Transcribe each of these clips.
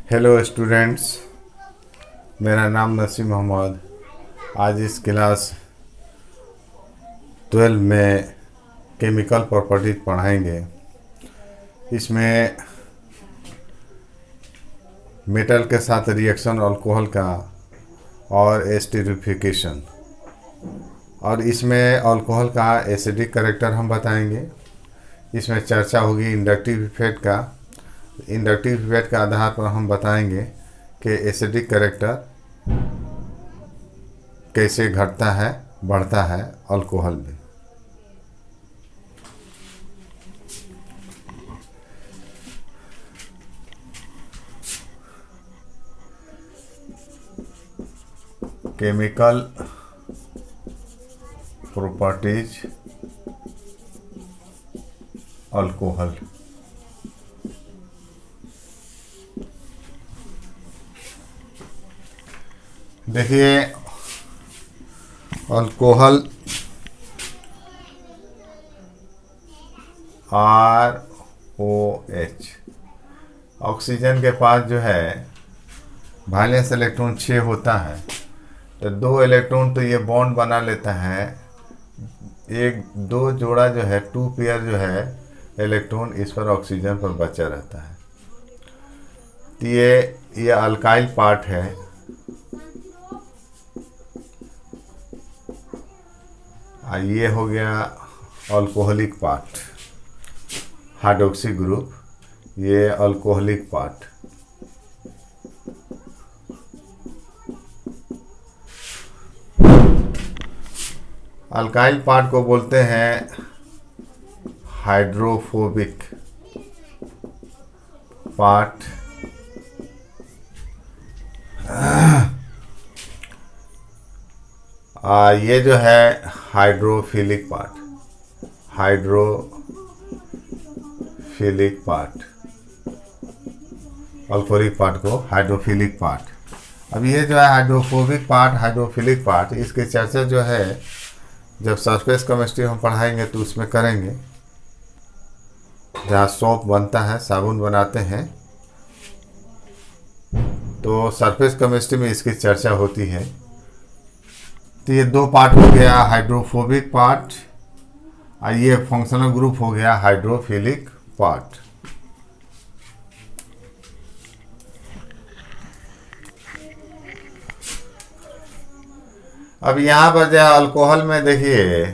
Hello students, मेरा नाम नसीम मोहम्मद। आज इस क्लास 12 में केमिकल प्रॉपर्टीज पढ़ाएंगे। इसमें मेटल के साथ रिएक्शन अल्कोहल का और एस्टरिफिकेशन, और इसमें अल्कोहल का एसिडिक कैरेक्टर हम बताएंगे। इसमें चर्चा होगी इंडक्टिव इफेक्ट का। इंडक्टिव इफेक्ट के आधार पर हम बताएंगे कि एसिडिक कैरेक्टर कैसे घटता है, बढ़ता है अल्कोहल में। Chemical properties alcohol. देखिए, अल्कोहल ROH, ऑक्सीजन के पास जो है वैलेंस इलेक्ट्रॉन 6 होता है, तो 2 इलेक्ट्रॉन तो ये बॉन्ड बना लेता है। एक दो जोड़ा जो है, 2 पेयर जो है इलेक्ट्रॉन, इस पर ऑक्सीजन पर बचा रहता है। तो ये अल्काइल पार्ट है। ये हो गया अल्कोहलिक पार्ट, हाइड्रोक्सी ग्रुप, ये अल्कोहलिक पार्ट। अल्काइल पार्ट को बोलते हैं हाइड्रोफोबिक पार्ट। ये जो है hydrophilic part, hydrophilic part, alcoholic part को हाइड्रोफिलिक पार्ट। अब ये जो है हाइड्रोफोबिक पार्ट, हाइड्रोफिलिक पार्ट, इसकी चर्चा जो है जब सरफेस केमिस्ट्री हम पढ़ाएंगे तो उसमें करेंगे। जहाँ सोप बनता है, साबुन बनाते हैं, तो सरफेस केमिस्ट्री में इसकी चर्चा होती है। तो ये 2 पार्ट हो गया, हाइड्रोफोबिक पार्ट, और ये फंक्शनल ग्रुप हो गया हाइड्रोफिलिक पार्ट। अब यहाँ पर जो अल्कोहल में देखिए,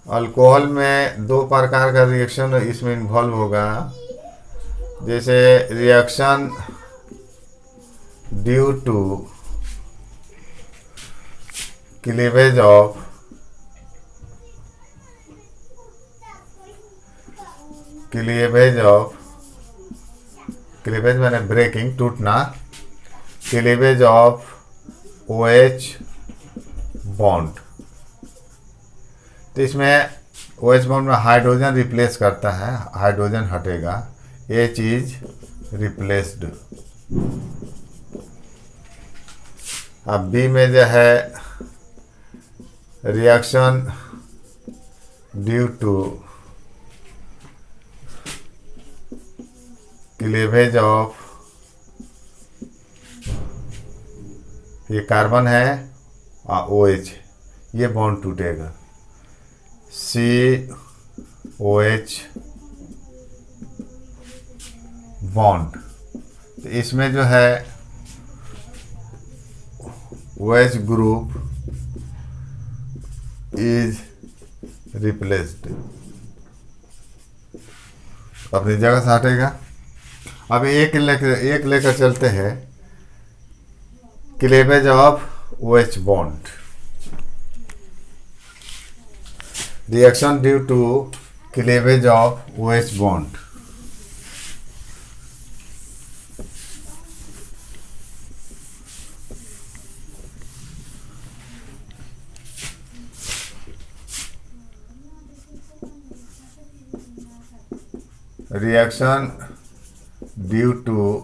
अल्कोहल में 2 प्रकार का रिएक्शन इसमें इन्वॉल्व होगा। जैसे reaction due to cleavage of cleavage मैंने ब्रेकिंग, टूटना, क्लीवेज ऑफ OH बॉन्ड। तो इसमें OH बॉन्ड में हाइड्रोजन रिप्लेस करता है, हाइड्रोजन हटेगा, H इज रिप्लेस्ड। अब B में जो है reaction due to cleavage of, ये कार्बन है और OH, ये बॉन्ड टूटेगा, COH बॉन्ड। तो इसमें जो है OH ग्रुप इज रिप्लेस्ड, अपनी जगह से हटेगा। अब एक लेकर चलते हैं, cleavage of OH bond. Reaction due to cleavage of OH bond. Reaction due to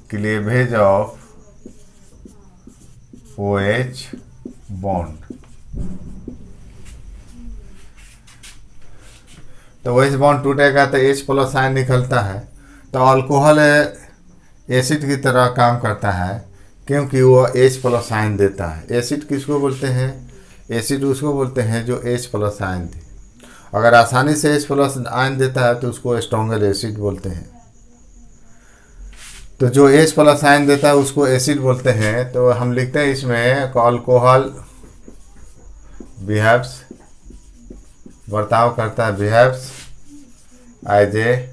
cleavage of OH bond. तो OH बॉन्ड टूटेगा तो H+ आयन निकलता है, तो अल्कोहल एसिड की तरह काम करता है क्योंकि वो H प्लस आयन देता है। एसिड किसको बोलते हैं? एसिड उसको बोलते हैं जो H प्लस आयन दे। अगर आसानी से H प्लस आयन देता है तो उसको स्ट्रॉन्गर एसिड बोलते हैं। तो जो H प्लस आयन देता है उसको एसिड बोलते हैं। तो हम लिखते हैं इसमें अल्कोहल बिहेव्स, बर्ताव करता है, बिहेव्स एज ए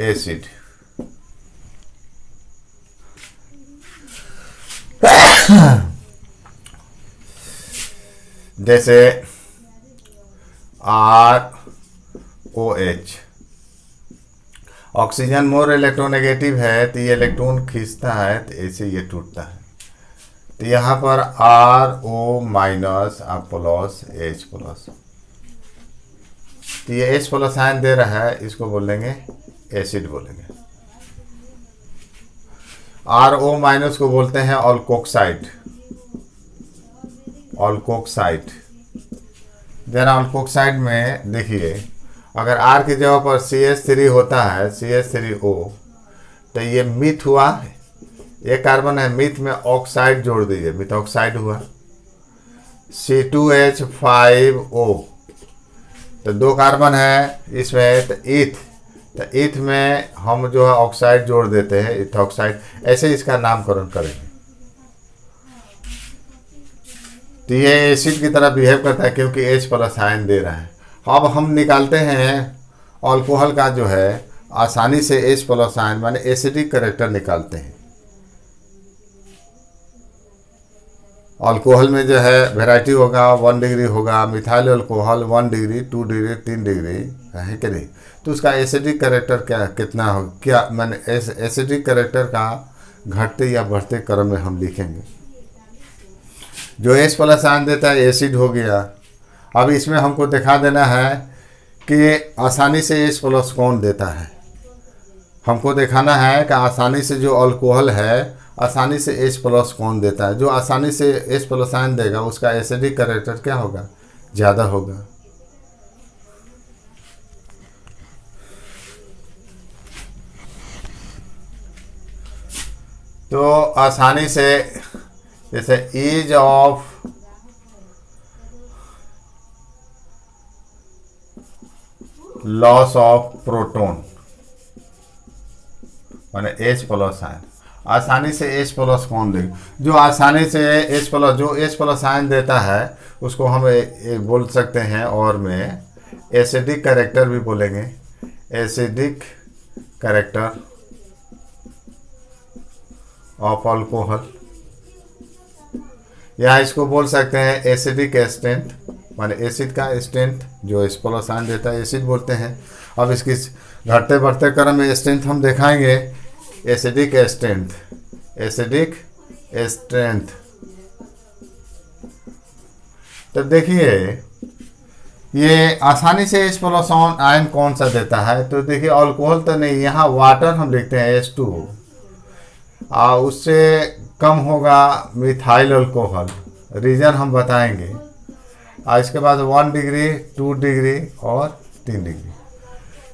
एसिड। जैसे ROH, ऑक्सीजन मोर इलेक्ट्रोनेगेटिव है तो ये इलेक्ट्रॉन खींचता है तो ऐसे ये टूटता है। तो यहाँ पर RO minus plus H plus, तो ये H प्लस आयन दे रहा है, इसको बोलेंगे एसिड बोलेंगे। RO माइनस को बोलते हैं अल्कोक्साइड, अल्कोक्साइड। जरा अल्कोक्साइड में देखिए, अगर R की जगह पर CH3 होता है, CH3O, तो ये मिथ हुआ, एक कार्बन है, मिथ में ऑक्साइड जोड़ दीजिए, मिथ ऑक्साइड हुआ। C2H5O, तो 2 कार्बन है इसमें, तो ईथ, तो ईथ में हम जो है ऑक्साइड जोड़ देते हैं, इथॉक्साइड, ऐसे इसका नामकरण करेंगे। तो ये एसिड की तरह बिहेव करता है क्योंकि H प्लस आयन दे रहा है। अब हम निकालते हैं अल्कोहल का जो है आसानी से H प्लस आयन माने एसिडिक कैरेक्टर निकालते हैं। अल्कोहल में जो है वैरायटी होगा, 1 डिग्री होगा, methyl alcohol 1 degree, 2 degree, 3 degree है कि नहीं। तो उसका एसिडिक कैरेक्टर क्या कितना हो, क्या मैंने एसिडिक कैरेक्टर का घटते या बढ़ते क्रम में हम लिखेंगे। जो H प्लस आयन देता है एसिड हो गया। अब इसमें हमको दिखा देना है कि आसानी से H प्लस कौन देता है। हमको दिखाना है कि आसानी से जो अल्कोहल है आसानी से H प्लस कौन देता है। जो आसानी से H प्लस आयन देगा उसका एसिडिक कैरेक्टर क्या होगा, ज़्यादा होगा। तो आसानी से जैसे ease of loss of proton माने H प्लस आयन, आसानी से H प्लस कौन देगा। जो आसानी से H प्लस, जो H प्लस आयन देता है उसको हम बोल सकते हैं, और में एसिडिक कैरेक्टर भी बोलेंगे, एसिडिक कैरेक्टर ऑफ अल्कोहल, या इसको बोल सकते हैं एसिडिक स्ट्रेंथ, माने एसिड का स्ट्रेंथ जो H प्लस आयन देता है एसिड बोलते हैं। अब इसकी घटते बढ़ते क्रम में स्ट्रेंथ हम दिखाएंगे, एसिडिक स्ट्रेंथ, एसिडिक स्ट्रेंथ। तो देखिए ये आसानी से H प्लस आयन कौन सा देता है, तो देखिए अल्कोहल तो नहीं, यहाँ वाटर हम लिखते हैं H2O, उससे कम होगा मिथाइल अल्कोहल, रीजन हम बताएंगे। इसके बाद 1 डिग्री, 2 डिग्री और 3 डिग्री।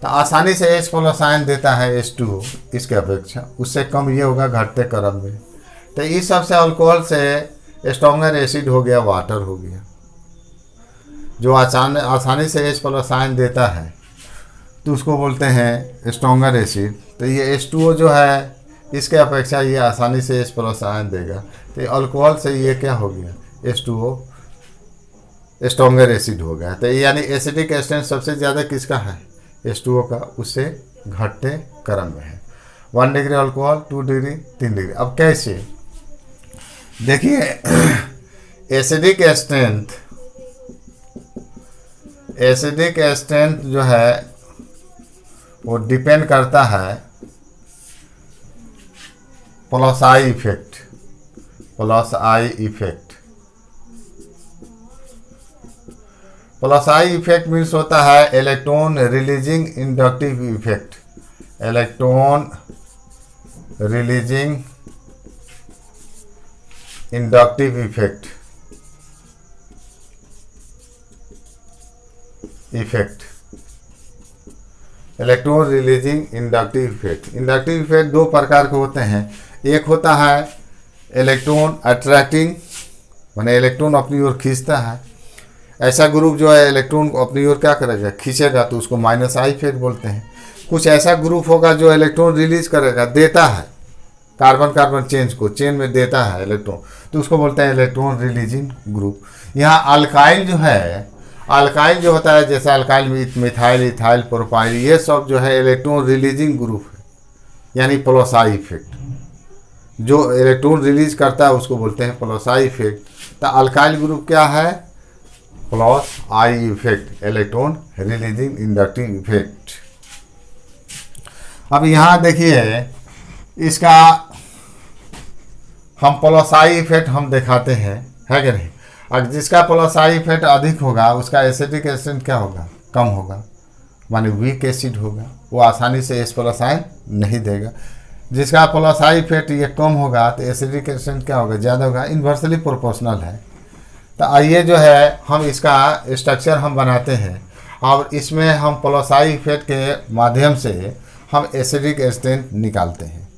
तो आसानी से H प्लस आयन देता है H2O, इसके अपेक्षा उससे कम ये होगा घटते क्रम में। तो इस सबसे अल्कोहल से स्ट्रॉन्गर एसिड हो गया, वाटर हो गया। जो आसानी से H प्लस आयन देता है तो उसको बोलते हैं स्ट्रॉन्गर एसिड। तो ये H2O जो है इसके अपेक्षा ये आसानी से H प्लस आयन देगा। तो अल्कोहल से ये क्या हो गया, H2O स्ट्रॉन्गर एसिड हो गया। तो यानी एसिडिक स्ट्रेंथ सबसे ज़्यादा किसका है, H2O का, उससे घटते क्रम में है। 1 डिग्री अल्कोहल, 2 डिग्री, 3 डिग्री। अब कैसे देखिए, एसिडिक स्ट्रेंथ जो है वो डिपेंड करता है plus I effect, plus I effect. Plus I effect means होता है electron releasing inductive effect, electron releasing inductive effect, electron releasing inductive effect. Inductive effect दो प्रकार के होते हैं। एक होता है इलेक्ट्रॉन अट्रैक्टिंग, माने इलेक्ट्रॉन अपनी ओर खींचता है। ऐसा ग्रुप जो है इलेक्ट्रॉन को अपनी ओर क्या करेगा, खींचेगा, तो उसको माइनस आई इफेक्ट बोलते हैं। कुछ ऐसा ग्रुप होगा जो इलेक्ट्रॉन रिलीज करेगा, देता है, कार्बन कार्बन चेंज को चेन में देता है इलेक्ट्रॉन, तो उसको बोलते हैं इलेक्ट्रॉन रिलीजिंग ग्रुप। यहाँ अल्काइल जो है, अल्काइल जो होता है, जैसे अल्काइल मिथाइल, इथाइल, प्रोपाइल, ये सब जो है इलेक्ट्रॉन रिलीजिंग ग्रुप है, यानी प्लस आई इफेक्ट। जो इलेक्ट्रॉन रिलीज करता है उसको बोलते हैं प्लस आई इफेक्ट। तो अल्काइल ग्रुप क्या है, plus I effect, electron releasing inductive effect. अब यहाँ देखिए इसका हम प्लस आई इफेक्ट हम दिखाते हैं, है कि नहीं। और जिसका प्लस आई इफेक्ट अधिक होगा उसका एसिडिक एसिड क्या होगा, कम होगा, माने वीक एसिड होगा, वो आसानी से एस प्लस आयन नहीं देगा। जिसका प्लस आई इफेक्ट ये कम होगा तो एसिडिक एसिड क्या होगा, ज़्यादा होगा, इन्वर्सली प्रोपोर्शनल है। तो आइए जो है हम इसका स्ट्रक्चर हम बनाते हैं और इसमें हम प्लस आई इफेक्ट के माध्यम से हम एसिडिक एसिड निकालते हैं।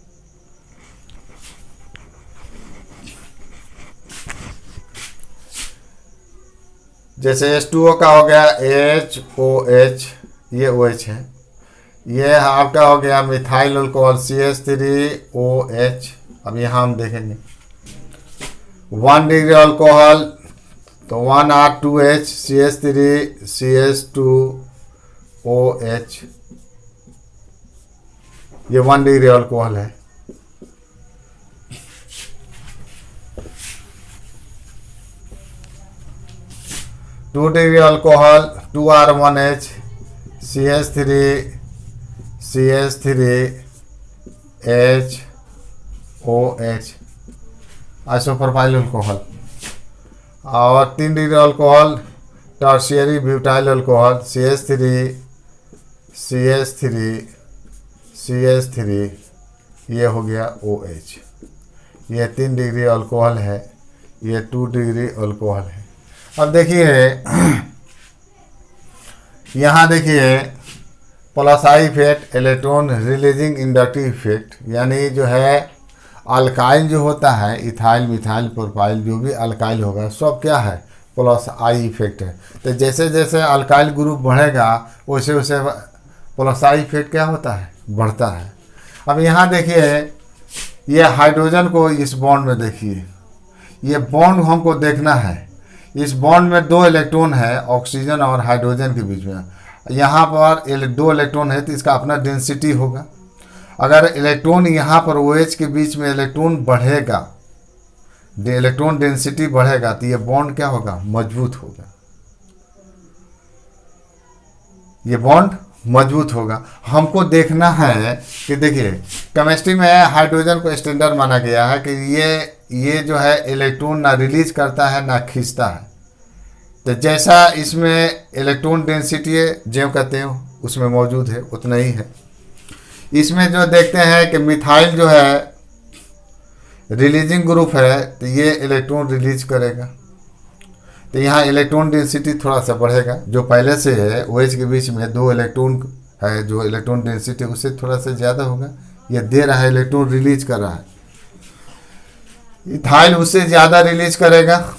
जैसे H2O का हो गया HOH, ये OH है। ये आपका हो गया मिथाइल अल्कोहल CH3OH। अब यहाँ हम देखेंगे 1 डिग्री अल्कोहल तो 1R2H CH3CH2OH, ये 1 डिग्री अल्कोहल है। Two degree alcohol 2R1H CH3OH, isopropyl alcohol. और 3 degree alcohol tertiary butyl alcohol CH3 ये हो गया OH। ये 3 डिग्री अल्कोहल है, ये 2 डिग्री अल्कोहल है। अब देखिए यहाँ देखिए plus I effect, electron releasing inductive effect, यानी जो है अल्काइल जो होता है, इथाइल, मिथाइल, प्रोपाइल, जो भी अल्काइल होगा सब क्या है, प्लस आई इफेक्ट है। तो जैसे जैसे अल्काइल ग्रुप बढ़ेगा वैसे वैसे प्लस आई इफेक्ट क्या होता है, बढ़ता है। अब यहाँ देखिए ये हाइड्रोजन को इस बॉन्ड में देखिए, ये बॉन्ड हमको देखना है। इस बॉन्ड में 2 इलेक्ट्रॉन है ऑक्सीजन और हाइड्रोजन के बीच में। यहाँ पर 2 इलेक्ट्रॉन है तो इसका अपना डेंसिटी होगा। अगर इलेक्ट्रॉन यहाँ पर OH के बीच में इलेक्ट्रॉन बढ़ेगा, इलेक्ट्रॉन डेंसिटी बढ़ेगा, तो ये बॉन्ड क्या होगा, मजबूत होगा, ये बॉन्ड मजबूत होगा। हमको देखना है कि देखिए केमिस्ट्री में हाइड्रोजन को स्टैंडर्ड माना गया है कि ये जो है इलेक्ट्रॉन ना रिलीज करता है ना खींचता है। तो जैसा इसमें इलेक्ट्रॉन डेंसिटी जो कहते हैं उसमें मौजूद है उतना ही है। इसमें जो देखते हैं कि मिथाइल जो है रिलीजिंग ग्रुप है तो ये इलेक्ट्रॉन रिलीज करेगा, तो यहाँ इलेक्ट्रॉन डेंसिटी थोड़ा सा बढ़ेगा। जो पहले से है OH के बीच में 2 इलेक्ट्रॉन है, जो इलेक्ट्रॉन डेंसिटी उससे थोड़ा सा ज़्यादा होगा, ये दे रहा है, इलेक्ट्रॉन रिलीज कर रहा है। इथाइल उससे ज़्यादा रिलीज करेगा,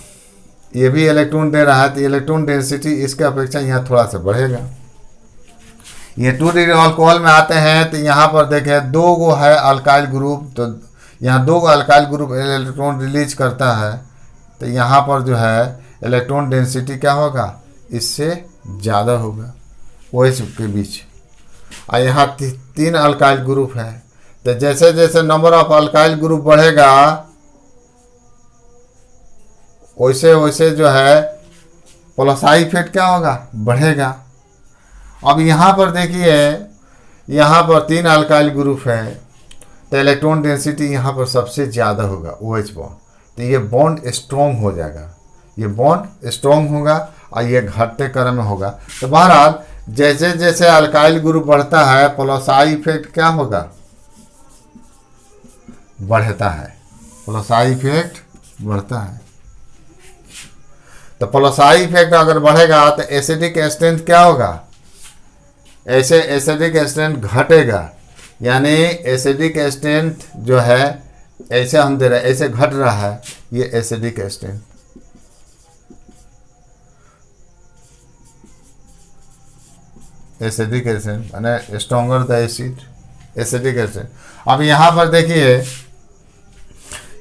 ये भी इलेक्ट्रॉन दे रहा है, तो इलेक्ट्रॉन डेंसिटी इसके अपेक्षा यहाँ थोड़ा सा बढ़ेगा। ये 2 डिग्री अल्कोहल में आते हैं तो यहाँ पर देखें 2 गो है अल्काइल ग्रुप, तो यहाँ 2 गो अल्काइल ग्रुप इलेक्ट्रॉन रिलीज करता है, तो यहाँ पर जो है इलेक्ट्रॉन डेंसिटी क्या होगा, इससे ज़्यादा होगा OH के बीच। और यहाँ 3 अल्काइल ग्रुप है, तो जैसे जैसे नंबर ऑफ अल्काइल ग्रुप बढ़ेगा वैसे वैसे जो है प्लस आई इफेक्ट क्या होगा, बढ़ेगा। अब यहाँ पर देखिए यहाँ पर 3 अल्काइल ग्रुप है, तो इलेक्ट्रॉन डेंसिटी यहाँ पर सबसे ज़्यादा होगा OH बॉन्ड, तो ये बॉन्ड स्ट्रॉन्ग हो जाएगा, ये बॉन्ड स्ट्रॉन्ग होगा और ये घटते क्रम में होगा। तो बहरहाल जैसे जैसे अल्काइल ग्रुप बढ़ता है प्लस आई इफेक्ट क्या होगा, बढ़ता है, प्लस आई इफेक्ट बढ़ता है। तो प्लस आई इफेक्ट अगर बढ़ेगा तो एसिडिक स्ट्रेंथ क्या होगा, ऐसे एसिडिक स्ट्रेंथ घटेगा, यानी एसिडिक स्ट्रेंथ जो है ऐसे हम दे रहे हैं, ऐसे घट रहा है, ये एसिडिक स्ट्रेंथ। एसिडिक स्ट्रेंथ माने stronger the acid, acidic strength. अब यहाँ पर देखिए,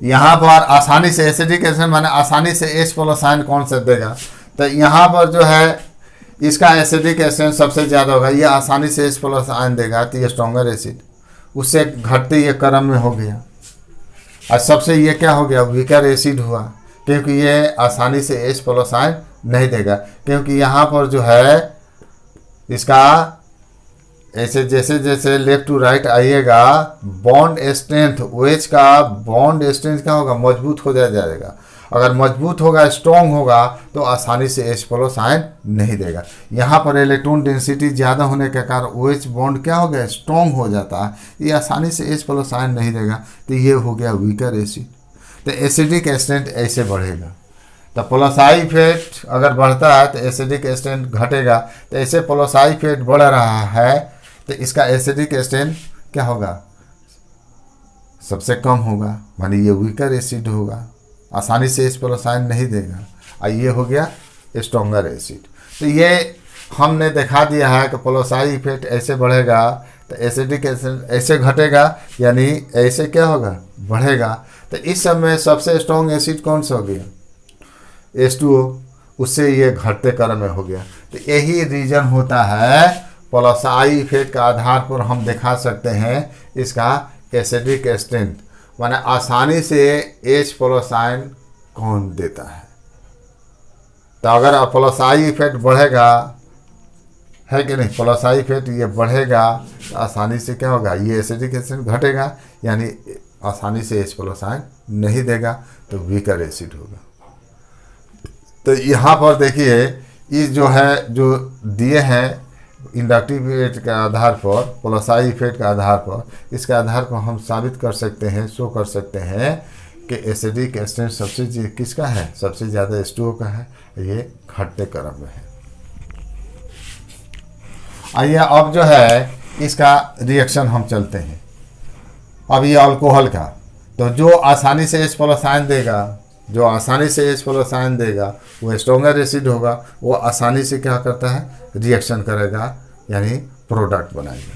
यहाँ पर आसानी से एसिडिक एसिड माने आसानी से H+ आयन कौन सा देगा, तो यहाँ पर जो है इसका एसिडिक एसिड सबसे ज़्यादा होगा, ये आसानी से H+ आयन देगा, तो ये स्ट्रॉन्गर एसिड, उससे घटते ये क्रम में हो गया। और सबसे ये क्या हो गया, वीकर एसिड हुआ, क्योंकि ये आसानी से H+ आयन नहीं देगा, क्योंकि यहाँ पर जो है इसका ऐसे जैसे जैसे लेफ्ट टू राइट आइएगा, बॉन्ड स्ट्रेंथ, OH का बॉन्ड स्ट्रेंथ क्या होगा, मजबूत हो जाएगा। अगर मजबूत होगा, स्ट्रॉन्ग होगा, तो आसानी से H+ आयन नहीं देगा। यहाँ पर इलेक्ट्रॉन डेंसिटी ज़्यादा होने के कारण OH बॉन्ड क्या हो गया, स्ट्रॉन्ग हो जाता है, ये आसानी से H+ आयन नहीं देगा, तो ये हो गया वीकर एसिड। तो एसिडिक स्ट्रेंथ ऐसे बढ़ेगा। तो प्लस इफेक्ट अगर बढ़ता है तो एसिडिक स्ट्रेंथ घटेगा, तो ऐसे प्लस इफेक्ट बढ़ रहा है, तो इसका एसिडिक स्ट्रेंथ क्या होगा, सबसे कम होगा, माने ये वीकर एसिड होगा, आसानी से H+ आयन नहीं देगा, और ये हो गया स्ट्रॉन्गर एसिड। तो ये हमने दिखा दिया है कि प्लस इफेक्ट ऐसे बढ़ेगा, तो एसिडिक एसिड ऐसे घटेगा, यानी ऐसे क्या होगा, बढ़ेगा। तो इस समय सबसे स्ट्रॉन्ग एसिड कौन सा हो गया, H2O, उससे ये घटते क्रम में हो गया। तो यही रीजन होता है, प्लस इफेक्ट का आधार पर हम दिखा सकते हैं इसका एसिडिक स्ट्रेंथ, माने आसानी से H+ आयन कौन देता है। तो अगर प्लस इफेक्ट बढ़ेगा, है कि नहीं, प्लस इफेक्ट ये बढ़ेगा, तो आसानी से क्या होगा, ये एसिडिक स्ट्रेंथ घटेगा, यानी आसानी से H+ आयन नहीं देगा, तो वीकर एसिड होगा। तो यहाँ पर देखिए, इस जो है जो दिए हैं इंडक्टिव इफेक्ट के आधार पर, प्लस इफेक्ट के आधार पर, इसके आधार पर हम साबित कर सकते हैं, शो कर सकते हैं कि एसिडिक स्ट्रेंथ सबसे किसका है, सबसे ज़्यादा H2O का है, ये घटते क्रम में है। आइए अब जो है इसका रिएक्शन हम चलते हैं। अब ये अल्कोहल का, तो जो आसानी से H+ आयन देगा, जो आसानी से H+ आयन देगा, वो स्ट्रॉन्गर एसिड होगा, वो आसानी से क्या करता है, रिएक्शन करेगा, यानी प्रोडक्ट बनाएगा।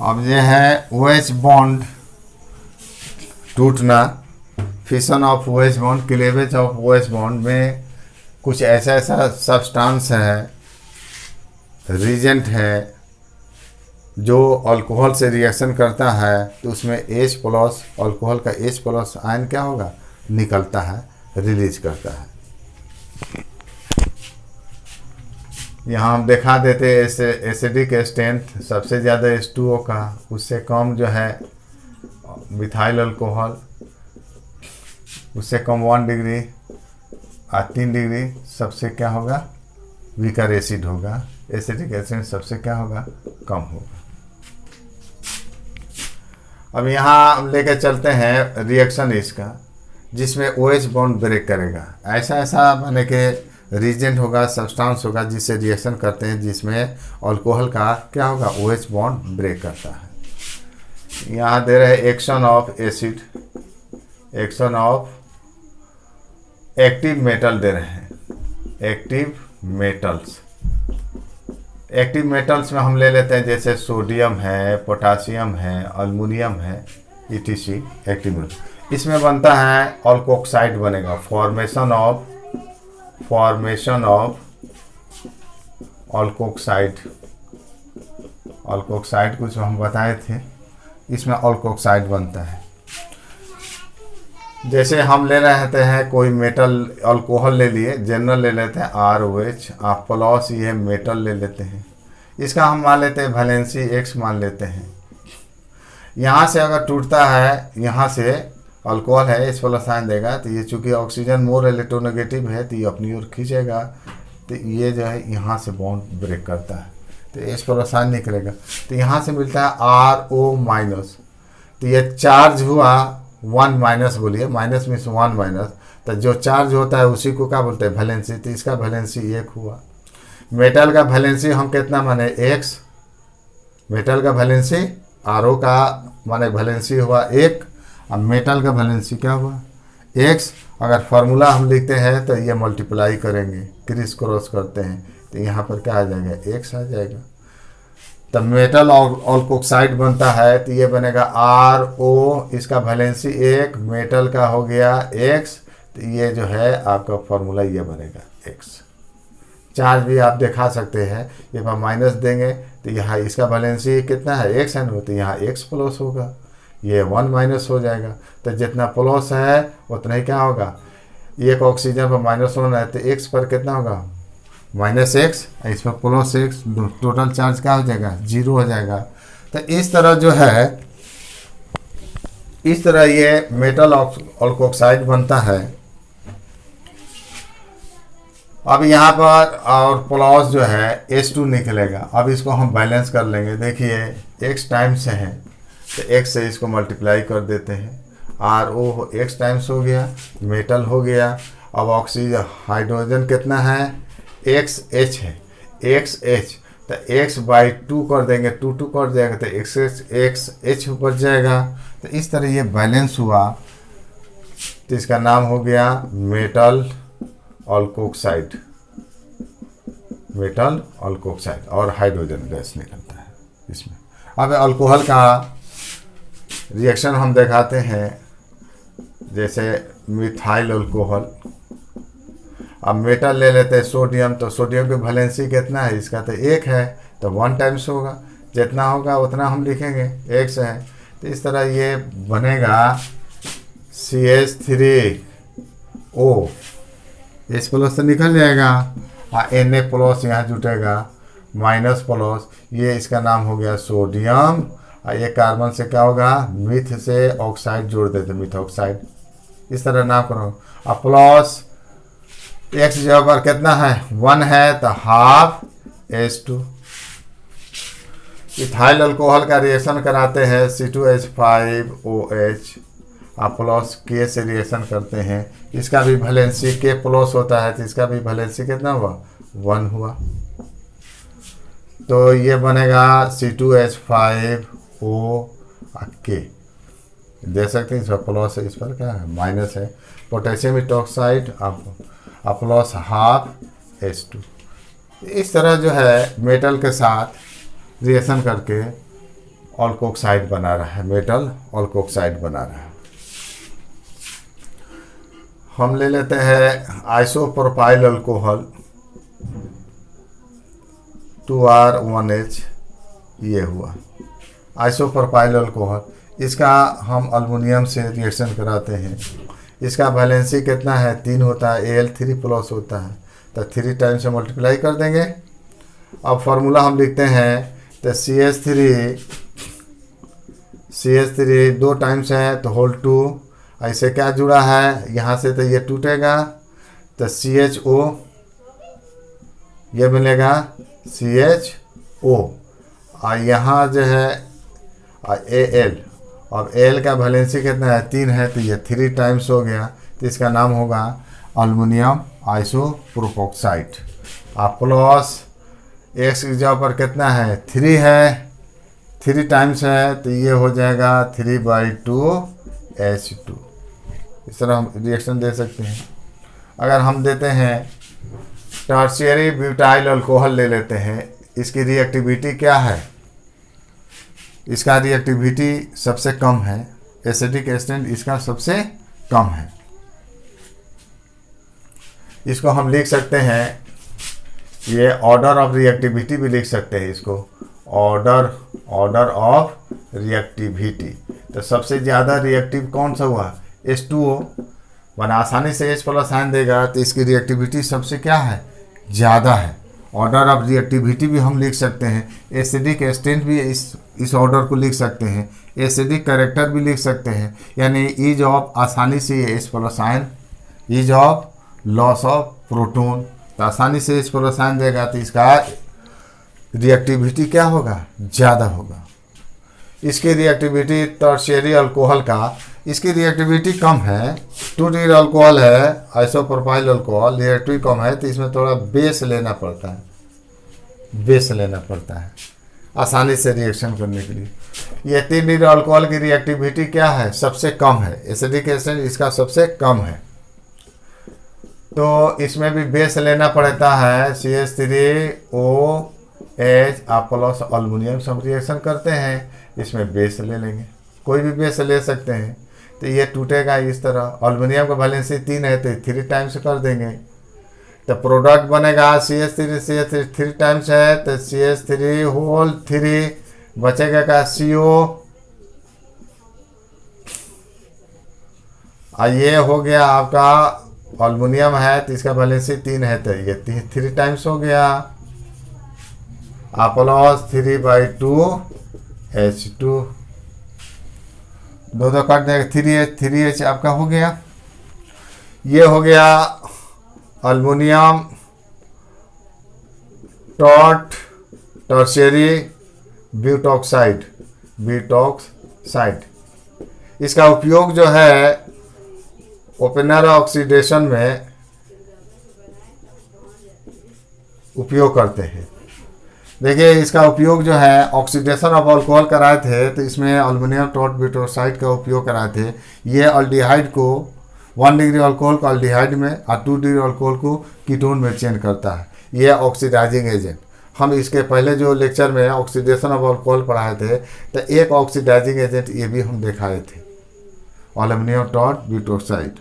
अब ये है OH बॉन्ड टूटना, fission of OH bond, cleavage of OH bond में कुछ ऐसा सब्सटेंस है, रीजेंट है, जो अल्कोहल से रिएक्शन करता है, तो उसमें H+, अल्कोहल का H+ आयन क्या होगा, निकलता है, रिलीज करता है। यहाँ हम दिखा देते एसिडिक स्ट्रेंथ सबसे ज़्यादा H2O का, उससे कम जो है मिथाइल अल्कोहल, उससे कम 1 डिग्री और 3 डिग्री सबसे क्या होगा, वीकर एसिड होगा। एसिडिक एसिड सबसे क्या होगा, कम होगा। अब यहाँ हम लेकर चलते हैं रिएक्शन इसका, जिसमें OH बॉन्ड ब्रेक करेगा। ऐसा माने कि रीजेंट होगा, सब्सटेंस होगा, जिससे रिएक्शन करते हैं, जिसमें अल्कोहल का क्या होगा, OH बॉन्ड ब्रेक करता है। यहाँ दे रहे action of acid, action of active metal दे रहे हैं, एक्टिव मेटल्स। एक्टिव मेटल्स में हम ले लेते हैं, जैसे सोडियम है, पोटासियम है, अल्मुनियम है, ETC एक्टिव मेटल। इसमें बनता है अल्कोक्साइड बनेगा, फॉर्मेशन ऑफ अल्कोक्साइड। अल्कोक्साइड कुछ हम बताए थे, इसमें अल्कोक्साइड बनता है। जैसे हम ले रहे हैं कोई मेटल, अल्कोहल ले लिए, जनरल ले लेते हैं ROH, आप प्लस ये मेटल ले लेते हैं, इसका हम मान लेते हैं वैलेंसी X मान लेते हैं। यहाँ से अगर टूटता है, यहाँ से अल्कोहल है, H+ आयन देगा, तो ये चूँकि ऑक्सीजन मोर इलेक्ट्रोनेगेटिव है, तो ये अपनी ओर खींचेगा, तो ये जो है यहाँ से बॉन्ड ब्रेक करता है, तो H प्लस आयन निकलेगा। तो यहाँ से मिलता है RO माइनस, तो ये चार्ज हुआ 1 माइनस, बोलिए माइनस मीन्स 1 माइनस, तो जो चार्ज होता है उसी को क्या बोलते हैं, वैलेंसी। तो इसका वैलेंसी 1 हुआ। मेटल का वैलेंसी हम कितना माने, x। मेटल का वैलेंसी RO का माने वैलेंसी हुआ 1, अब मेटल का वैलेंसी क्या हुआ, x। अगर फार्मूला हम लिखते हैं तो ये मल्टीप्लाई करेंगे, क्रिस क्रॉस करते हैं, तो यहाँ पर क्या आ जाएगा, x आ जाएगा। तब मेटल और ऑक्साइड बनता है, तो ये बनेगा RO, इसका वैलेंसी 1, मेटल का हो गया x, तो ये जो है आपका फार्मूला ये बनेगा x। चार्ज भी आप दिखा सकते हैं, ये पर माइनस देंगे तो यहाँ इसका वैलेंसी कितना है, x है ना, तो यहाँ x प्लस होगा, ये 1 माइनस हो जाएगा। तो जितना प्लस है उतना ही क्या होगा, एक ऑक्सीजन पर माइनस होना है तो x पर कितना होगा, माइनस एक्स, इस पर प्लस एक्स, टोटल चार्ज क्या हो जाएगा, 0 हो जाएगा। तो इस तरह जो है, इस तरह ये मेटल ऑक्साइड बनता है। अब यहाँ पर और प्लस जो है H2 निकलेगा। अब इसको हम बैलेंस कर लेंगे। देखिए x टाइम्स है तो x से इसको मल्टीप्लाई कर देते हैं, RO x टाइम्स हो गया, मेटल हो गया। अब ऑक्सीजन हाइड्रोजन कितना है, XH है, XH, तो x बाई 2 कर देंगे, 2 कर जाएगा तो XH बच जाएगा। तो इस तरह ये बैलेंस हुआ, तो इसका नाम हो गया मेटल अल्कोक्साइड, मेटल अल्कोक्साइड, और हाइड्रोजन गैस निकलता है इसमें। अब अल्कोहल का रिएक्शन हम दिखाते हैं, जैसे मिथाइल अल्कोहल। अब मेटल ले लेते हैं सोडियम, तो सोडियम की वैलेंसी कितना है, इसका तो 1 है, तो 1 टाइम्स होगा, जितना होगा उतना हम लिखेंगे, x है। तो इस तरह ये बनेगा CH3O, H प्लस तो निकल जाएगा, Na प्लस यहाँ जुटेगा, माइनस प्लस, ये इसका नाम हो गया सोडियम। ये कार्बन से क्या होगा, मिथ से ऑक्साइड जोड़ देते, मिथ ऑक्साइड। इस तरह नाम करो। अब प्लस x जगह पर कितना है, 1 है, तो हाफ H2। इथाइल अल्कोहल का रिएक्शन कराते हैं, C2H5OH, आप प्लस K से रिएक्शन करते हैं, इसका भी वैलेंसी K प्लस होता है, तो इसका भी वैलेंसी कितना हुआ, 1 हुआ। तो ये बनेगा C2H5OK, दे सकते हैं, इस पर प्लस है, इस पर क्या है, माइनस है। पोटेशियम हाइड्रोक्साइड आप प्लस हाफ H2। इस तरह जो है मेटल के साथ रिएक्शन करके अल्कोक्साइड बना रहा है, मेटल अल्कोक्साइड बना रहा है। हम ले लेते हैं आइसोप्रोपाइल अल्कोहल, 2R1H, ये हुआ आइसोप्रोपाइल अल्कोहल। इसका हम अल्मुनियम से रिएक्शन कराते हैं, इसका वैलेंसी कितना है, 3 होता है, Al3 प्लस होता है, तो 3 टाइम से मल्टीप्लाई कर देंगे। अब फार्मूला हम लिखते हैं, तो CH3 2 टाइम्स है, तो होल 2, ऐसे क्या जुड़ा है, यहाँ से तो ये टूटेगा, तो CHO, ये मिलेगा CHO, और यहाँ जो है Al, अब Al का वैलेंसी कितना है, 3 है, तो ये 3 टाइम्स हो गया, तो इसका नाम होगा अल्मुनियम आइसोप्रोपॉक्साइड। आप प्लस x की जगह पर कितना है, 3 है, 3 टाइम्स है, तो ये हो जाएगा 3/2H2। इस तरह हम रिएक्शन दे सकते हैं। अगर हम देते हैं टर्शियरी ब्यूटाइल अल्कोहल ले लेते हैं, इसकी रिएक्टिविटी क्या है, इसका रिएक्टिविटी सबसे कम है, एसिडिक एस्टेंट इसका सबसे कम है। इसको हम लिख सकते हैं, ये ऑर्डर ऑफ रिएक्टिविटी भी लिख सकते हैं इसको, ऑर्डर ऑफ रिएक्टिविटी। तो सबसे ज़्यादा रिएक्टिव कौन सा हुआ, H2O, वरना आसानी से H प्लस आयन देगा, तो इसकी रिएक्टिविटी सबसे क्या है, ज़्यादा है। ऑर्डर ऑफ रिएक्टिविटी भी हम लिख सकते हैं, एसिडिक एस्टेंट भी इस ऑर्डर को लिख सकते हैं, एसिडिक कैरेक्टर भी लिख सकते हैं, यानी ईज ऑफ, आसानी से ये H plus ion, ease of loss of proton, तो आसानी से H प्लस आयन देगा, तो इसका रिएक्टिविटी क्या होगा, ज़्यादा होगा। इसकी रिएक्टिविटी टर्शियरी अल्कोहल का, इसकी रिएक्टिविटी कम है, 2 डिग्री अल्कोहल है, आइसोप्रोपाइल अल्कोहल, रिएक्टिविटी कम है, तो इसमें थोड़ा बेस लेना पड़ता है, बेस लेना पड़ता है आसानी से रिएक्शन करने के लिए। ये 3 डिग्री अल्कोहल की रिएक्टिविटी क्या है, सबसे कम है, एसिडिक एसिड इसका सबसे कम है, तो इसमें भी बेस लेना पड़ता है। CH3OH आप प्लस अल्युमिनियम सब रिएक्शन करते हैं, इसमें बेस ले लेंगे, कोई भी बेस ले सकते हैं, तो ये टूटेगा इस तरह। अल्युमिनियम का वैलेंसी 3 है तो 3 टाइम्स कर देंगे, तो प्रोडक्ट बनेगा CH3 3 टाइम्स है तो CH3 होल 3 बचेगा का CO, ये हो गया आपका अल्युमिनियम है तो इसका वैलेंसी 3 है तो ये 3 टाइम्स हो गया, प्लस 3/2 H2, दो काट देगा 3H आपका हो गया। ये हो गया अल्युमिनियम टर्शियरी ब्यूटॉक्साइड, इसका उपयोग जो है ओपनर ऑक्सीडेशन में उपयोग करते हैं। देखिए इसका उपयोग जो है ऑक्सीडेशन ऑफ अल्कोहल कराए थे, तो इसमें अल्युमिनियम टॉट ब्यूटोक्साइड का उपयोग कराए थे। ये अल्डिहाइड को 1 डिग्री अल्कोहल को अल्डिहाइड में और 2 डिग्री अल्कोहल को कीटोन में चेंज करता है, ये ऑक्सीडाइजिंग एजेंट। हम इसके पहले जो लेक्चर में ऑक्सीडेशन ऑफ अल्कोहल पढ़ाए थे, तो एक ऑक्सीडाइजिंग एजेंट ये भी हम दिखाए थे, aluminium taught butoxide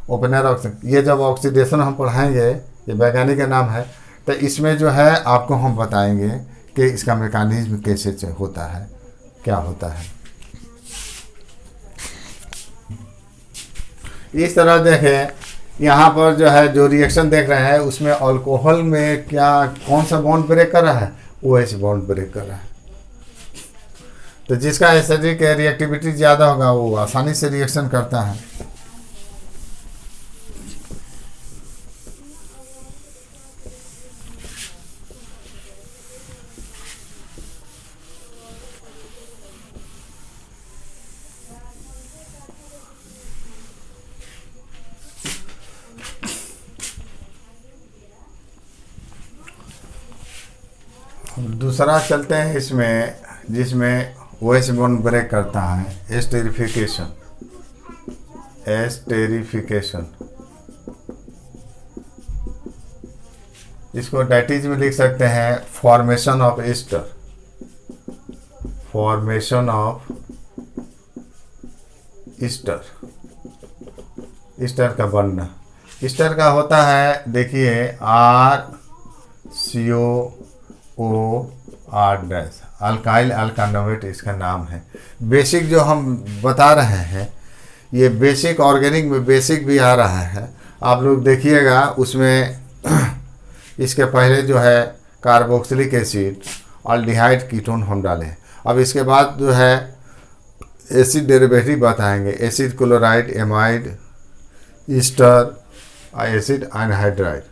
opener oxygen. ये जब ऑक्सीडेशन हम पढ़ाएंगे, ये वैज्ञानिक का नाम है, तो इसमें जो है आपको हम बताएंगे कि इसका मैकेनिज्म कैसे होता है, क्या होता है। इस तरह देखें, यहाँ पर जो है जो रिएक्शन देख रहे हैं उसमें अल्कोहल में क्या कौन सा बॉन्ड ब्रेक कर रहा है, OH बॉन्ड ब्रेक कर रहा है। तो जिसका एसिडिक रिएक्टिविटी ज़्यादा होगा वो आसानी से रिएक्शन करता है। दूसरा चलते हैं इसमें, जिसमें OH बॉन्ड ब्रेक करता है, एस्टेरिफिकेशन। इसको डाइटिज में लिख सकते हैं फॉर्मेशन ऑफ ईस्टर, ईस्टर का बनना। ईस्टर का होता है, देखिए RCOOR-, अल्काइल अल्कानोवेट इसका नाम है। बेसिक जो हम बता रहे हैं, ये बेसिक ऑर्गेनिक में बेसिक भी आ रहा है, आप लोग देखिएगा उसमें इसके पहले जो है कार्बोक्सिलिक एसिड अल्डिहाइड कीटोन हम डालें। अब इसके बाद जो है एसिड डेरिवेटिव बताएंगे, acid chloride, amide, Easter, acid anhydride.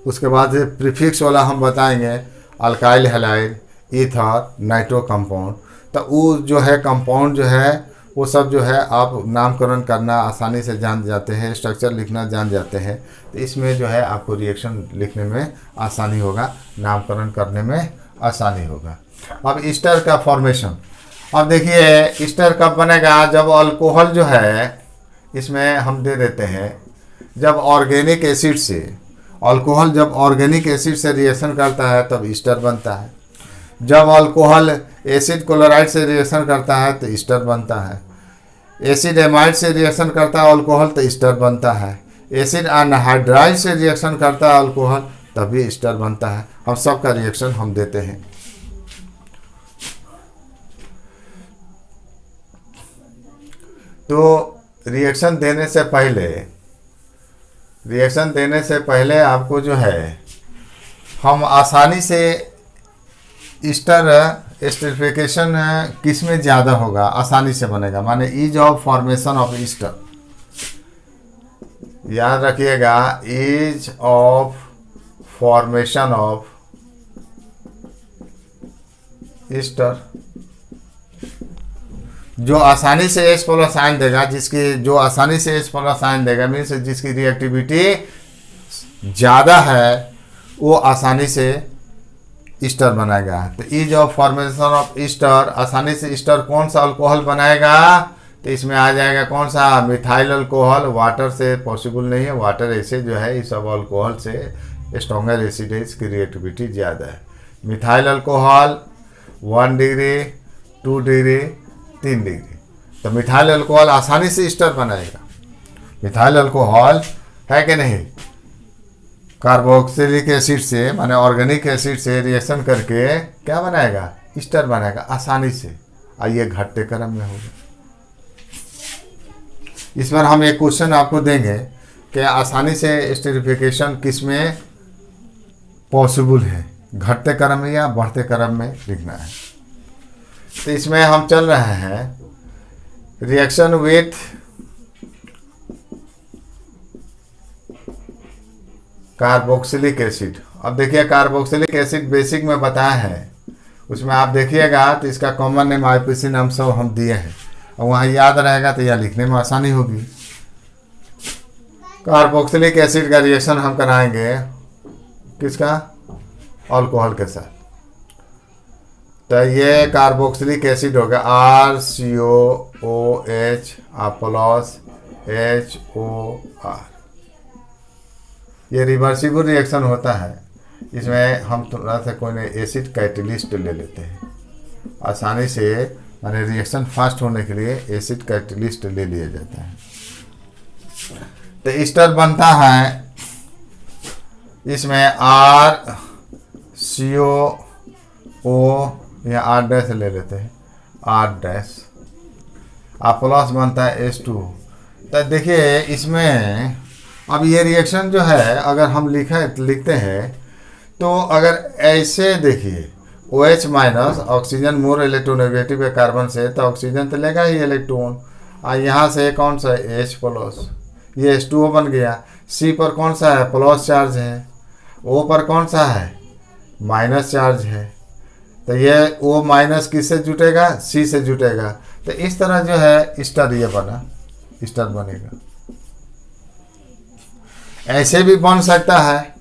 उसके बाद से प्रीफिक्स वाला हम बताएंगे alkyl halide, ether, nitro compound. तो वो जो है कंपाउंड जो है वो सब जो है आप नामकरण करना आसानी से जान जाते हैं, स्ट्रक्चर लिखना जान जाते हैं, तो इसमें जो है आपको रिएक्शन लिखने में आसानी होगा, नामकरण करने में आसानी होगा। अब ईस्टर का फॉर्मेशन, अब देखिए ईस्टर कब बनेगा, जब अल्कोहल जो है इसमें हम दे देते हैं, जब ऑर्गेनिक एसिड से अल्कोहल जब ऑर्गेनिक एसिड से रिएक्शन करता है तब ईस्टर बनता है। जब अल्कोहल एसिड क्लोराइड से रिएक्शन करता है तो ईस्टर बनता है। एसिड एमाइड से रिएक्शन करता है अल्कोहल तो ईस्टर बनता है। एसिड एनहाइड्राइड से रिएक्शन करता है अल्कोहल तभी ईस्टर बनता है। हम सब का रिएक्शन हम देते हैं। तो रिएक्शन देने से पहले आपको जो है हम आसानी से एस्टरिफिकेशन किस में ज़्यादा होगा, आसानी से बनेगा, माने ease of formation of ester. याद रखिएगा, ease of formation of ester जो आसानी से H+ आयन देगा, जो आसानी से H+ आयन देगा मीन्स जिसकी रिएक्टिविटी ज़्यादा है वो आसानी से ईस्टर बनाएगा। तो is of formation of ester, आसानी से ईस्टर कौन सा अल्कोहल बनाएगा, तो इसमें आ जाएगा कौन सा, मिथाइल अल्कोहल। वाटर से पॉसिबल नहीं है, वाटर ऐसे जो है इस सब अल्कोहल से स्ट्रॉन्गर एसिड है, इसकी रिएक्टिविटी ज़्यादा है। Methyl alcohol 1 degree 2 degree 3 degree, तो मिथाइल अल्कोहल आसानी से ईस्टर बनाएगा। मिथाइल अल्कोहल है कि नहीं, कार्बोक्सिलिक एसिड से माने ऑर्गेनिक एसिड से रिएक्शन करके क्या बनाएगा, ईस्टर बनाएगा आसानी से। आइए घटते क्रम में होगा। इस पर हम एक क्वेश्चन आपको देंगे कि आसानी से एस्टरिफिकेशन किस में पॉसिबल है, घटते क्रम में या बढ़ते क्रम में लिखना है। तो इसमें हम चल रहे हैं रिएक्शन विथ कार्बोक्सिलिक एसिड। अब देखिए कार्बोक्सिलिक एसिड बेसिक में बताया है, उसमें आप देखिएगा तो इसका कॉमन नेम IPC नाम सब हम दिए हैं, और वहाँ याद रहेगा तो यह लिखने में आसानी होगी। कार्बोक्सिलिक एसिड का रिएक्शन हम कराएंगे किसका, अल्कोहल के साथ। तो ये कार्बोक्सिलिक एसिड होगा RCOOH प्लस HOR। ये रिवर्सिबल रिएक्शन होता है। इसमें हम थोड़ा सा कोई एसिड कैटलिस्ट ले लेते हैं, आसानी से माने रिएक्शन फास्ट होने के लिए एसिड कैटलिस्ट ले लिया जाता है। तो ईस्टर बनता है इसमें RCOO या R- ले लेते हैं, R- प्लस बनता है H2। तो देखिए इसमें अब ये रिएक्शन जो है अगर हम लिखते हैं तो अगर ऐसे देखिए OH minus, oxygen more electronegative है कार्बन से, तो ऑक्सीजन तो लेगा ही इलेक्ट्रॉन, और यहाँ से कौन सा H प्लस, ये H2O बन गया। C पर कौन सा है, प्लस चार्ज है, O पर कौन सा है, माइनस चार्ज है। तो ये O माइनस किससे जुटेगा, C से जुटेगा। तो इस तरह जो है ईस्टर ये बना, ईस्टर बनेगा। ऐसे भी बन सकता है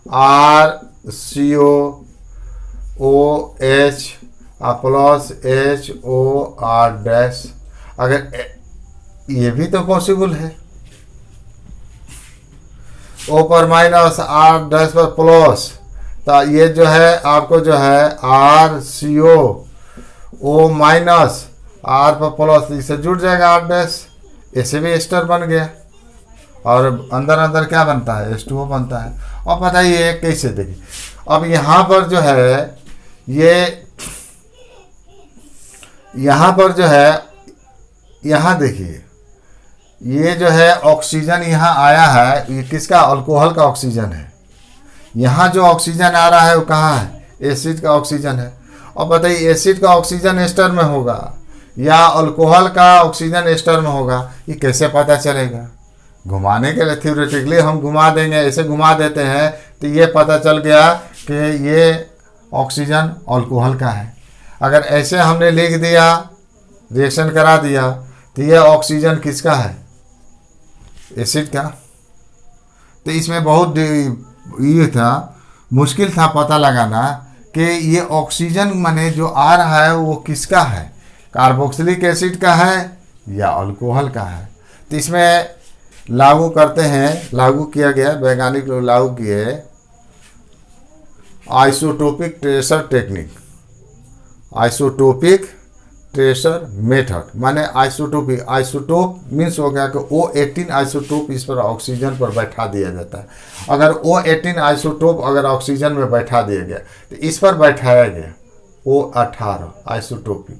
RCOOH प्लस HOR-, अगर ये भी तो पॉसिबल है। O पर माइनस R- पर प्लस, तो ये जो है आपको जो है RCOO माइनस R पर प्लस, इससे जुड़ जाएगा R-, ऐसे भी ईस्टर बन गया। और अंदर अंदर क्या बनता है, H2O बनता है। और बताइए कैसे, देखिए अब यहाँ पर जो है ये यहाँ पर जो है, यहाँ देखिए ये जो है ऑक्सीजन यहाँ आया है, ये किसका, अल्कोहल का ऑक्सीजन है। यहाँ जो ऑक्सीजन आ रहा है वो कहाँ है, एसिड का ऑक्सीजन है। और बताइए एसिड का ऑक्सीजन एस्टर में होगा या अल्कोहल का ऑक्सीजन एस्टर में होगा, ये कैसे पता चलेगा। घुमाने के लिए थ्योरेटिकली हम घुमा देंगे, ऐसे घुमा देते हैं तो ये पता चल गया कि ये ऑक्सीजन अल्कोहल का है। अगर ऐसे हमने लिख दिया, रिएक्शन करा दिया, तो ये ऑक्सीजन किसका है, एसिड का। तो इसमें बहुत ये था, मुश्किल था पता लगाना कि ये ऑक्सीजन माने जो आ रहा है वो किसका है, कार्बोक्सिलिक एसिड का है या अल्कोहल का है। तो इसमें लागू करते हैं, लागू किया गया, वैज्ञानिक लोग लागू किए isotopic tracer technique, isotopic tracer method. माने आइसोटोपिक, आइसोटोप मीन्स हो गया कि O18 आइसोटोप इस पर ऑक्सीजन पर बैठा दिया जाता है। अगर O18 आइसोटोप अगर ऑक्सीजन में बैठा दिया गया तो इस पर बैठाया गया O18 आइसोटोपिक।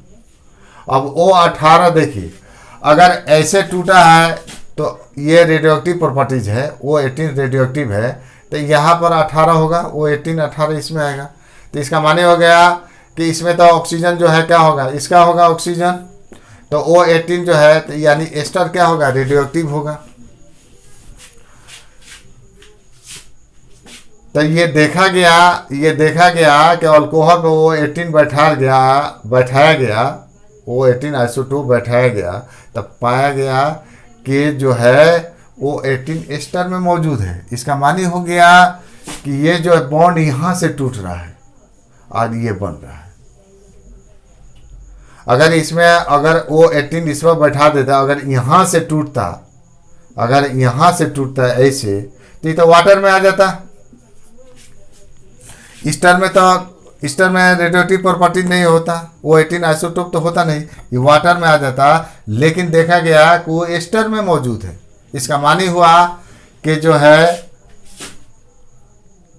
अब O18 देखिए अगर ऐसे टूटा है तो ये रेडियोएक्टिव प्रॉपर्टीज है, O18 रेडियोएक्टिव है, तो यहाँ पर 18 होगा, O18 18 इसमें आएगा। तो इसका माने हो गया कि इसमें तो ऑक्सीजन जो है क्या होगा, इसका होगा ऑक्सीजन, तो O18 जो है तो यानी एस्टर क्या होगा, रेडियोएक्टिव होगा। तो ये देखा गया कि अल्कोहल को वो 18 बैठाया गया, वो 18 आइसोटोप बैठाया गया, तब पाया गया कि जो है वो 18 एस्टर में मौजूद है। इसका मानी हो गया कि ये जो बॉन्ड यहाँ से टूट रहा है और ये बन रहा है। अगर वो 18 इसमें बैठा देता, अगर यहाँ से टूटता ऐसे, तो ये तो वाटर में आ जाता। ईस्टर में रेडियोएक्टिव प्रॉपर्टी नहीं होता, वो 18 आइसोटोप तो होता नहीं, ये वाटर में आ जाता। लेकिन देखा गया कि वो एस्टर में मौजूद है। इसका मानी हुआ कि जो है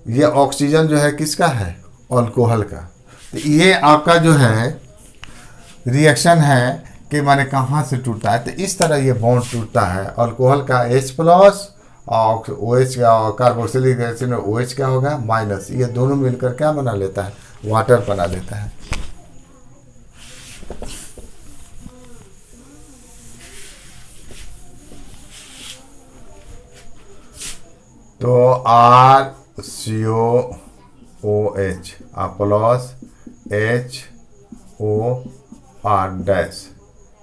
ये ऑक्सीजन जो है किसका है, अल्कोहल का। तो ये आपका जो है रिएक्शन है कि माने कहाँ से टूटता है। तो इस तरह ये बॉन्ड टूटता है। अल्कोहल का H+ और OH का, कार्बोक्सिलिक एसिड में OH क्या होगा, माइनस। ये दोनों मिलकर क्या बना लेता है, वाटर बना लेता है। तो RCOOH प्लस HOR'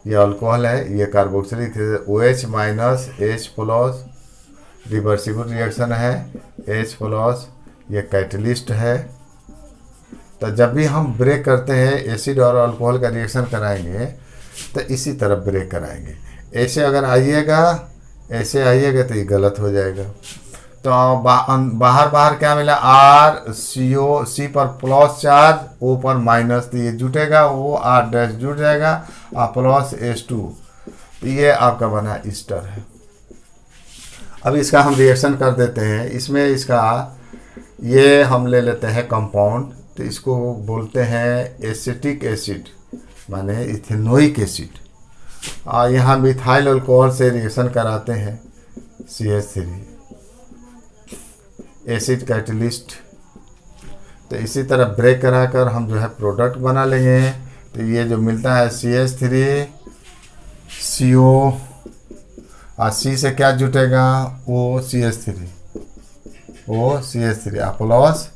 ये अल्कोहल है, ये carboxylic OH minus H+, reversible reaction है, H+, ये कैटलिस्ट है। तो जब भी हम ब्रेक करते हैं एसिड और अल्कोहल का रिएक्शन कराएंगे तो इसी तरह ब्रेक कराएंगे। ऐसे अगर आइएगा तो ये गलत हो जाएगा। तो बाहर क्या मिला, RCO, C पर प्लस चार्ज, O पर माइनस, तो ये जुटेगा, वो R' जुट जाएगा, प्लस H2, तो ये आपका बना ईस्टर है। अब इसका हम रिएक्शन कर देते हैं। इसमें इसका ये हम ले लेते हैं कंपाउंड, तो इसको बोलते हैं एसिटिक एसिड, माने इथेनोइक एसिड। और यहाँ मिथाइल अल्कोहल से रिएक्शन कराते हैं, CH3 एसिड कैटलिस्ट। तो इसी तरह ब्रेक कराकर हम जो है प्रोडक्ट बना लेंगे। तो ये जो मिलता है CH3 CO, और C से क्या जुटेगा, OCH3 प्लस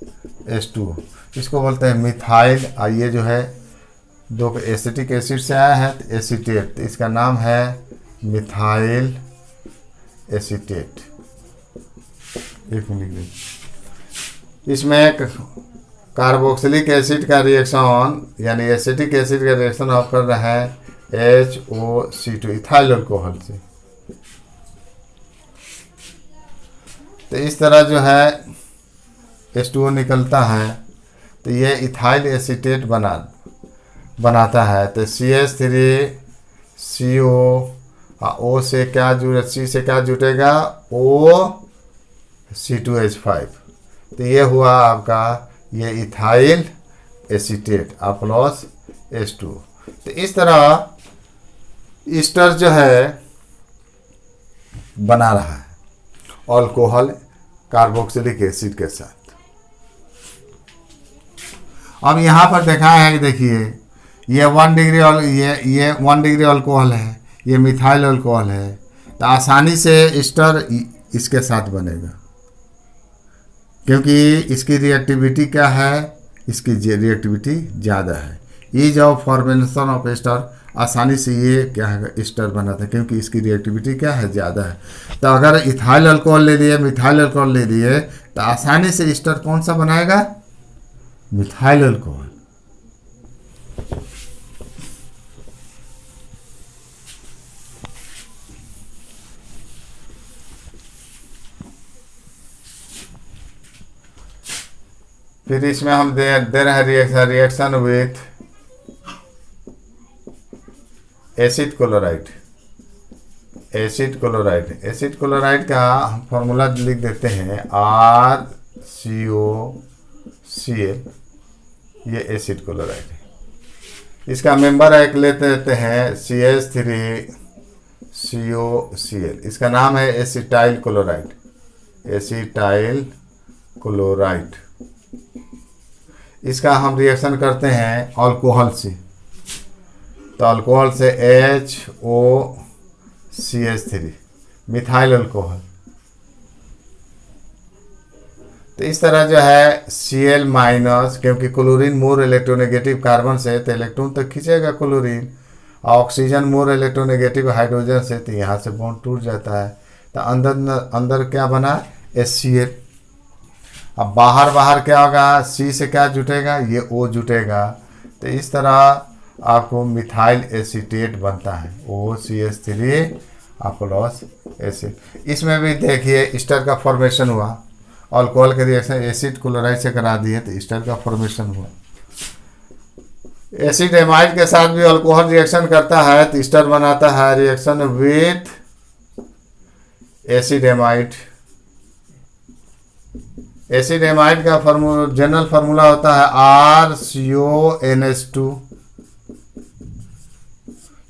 H2, इसको बोलते हैं मिथाइल। और ये जो है दो एसिटिक एसिड से आया है, तो एसीटेट, तो इसका नाम है मिथाइल एसीटेट। एक मिनट, इसमें कार्बोक्सिलिक एसिड का रिएक्शन यानी एसिटिक एसिड का रिएक्शन आप कर रहे हैं HOC2 इथाइल अल्कोहल से। तो इस तरह जो है H2O निकलता है, तो ये इथाइल एसीटेट बनाता है। तो CH3 CO O से क्या जुड़े, C से क्या जुटेगा, OC2H5, तो ये हुआ आपका ये इथाइल एसीटेट प्लस H2। तो इस तरह ईस्टर जो है बना रहा है अल्कोहल कार्बोक्सिलिक एसिड के साथ। अब यहाँ पर देखा है कि देखिए ये 1 डिग्री ये 1 डिग्री अल्कोहल है, ये मिथाइल अल्कोहल है। तो आसानी से ईस्टर इसके साथ बनेगा, क्योंकि इसकी रिएक्टिविटी क्या है, इसकी रिएक्टिविटी ज़्यादा है। Ease of formation of ester, आसानी से ये क्या है ईस्टर बनाता है, क्योंकि इसकी रिएक्टिविटी क्या है, ज़्यादा है। तो अगर इथाइल अल्कोहल ले लिए, मिथाइल अल्कोहल ले लिए, तो आसानी से ईस्टर कौन सा बनाएगा, मिथाइल अल्कोहल। फिर इसमें हम दे रहे हैं reaction with acid chloride. Acid chloride का हम फॉर्मूला लिख देते हैं RCOCl, ये एसिड क्लोराइड है। इसका मेंबर एक लेते हैं CH3COCl, इसका नाम है एसिटाइल क्लोराइड। इसका हम रिएक्शन करते हैं अल्कोहल से, तो अल्कोहल से HOCH3 मिथाइल अल्कोहल। तो तो इस तरह जो है Cl माइनस, क्योंकि क्लोरीन मोर इलेक्ट्रोनेगेटिव कार्बन से तो इलेक्ट्रॉन तक खींचेगा chlorine, oxygen more electronegative hydrogen से तो यहाँ से बॉन्ड टूट जाता है। तो अंदर अंदर क्या बना, HCl। अब बाहर बाहर क्या होगा, C से क्या जुटेगा, ये O जुटेगा। तो इस तरह आपको मिथाइल एसीटेट बनता है, OCH3 प्लस एसिड। इसमें भी देखिए ईस्टर का फॉर्मेशन हुआ, अल्कोहल के रिएक्शन एसिड क्लोराइड से करा दिए तो ईस्टर का फॉर्मेशन हुआ। एसिड एमाइड के साथ भी अल्कोहल रिएक्शन करता है तो ईस्टर बनाता है, reaction with acid amide. Acid amide का जनरल फार्मूला होता है RCONH2।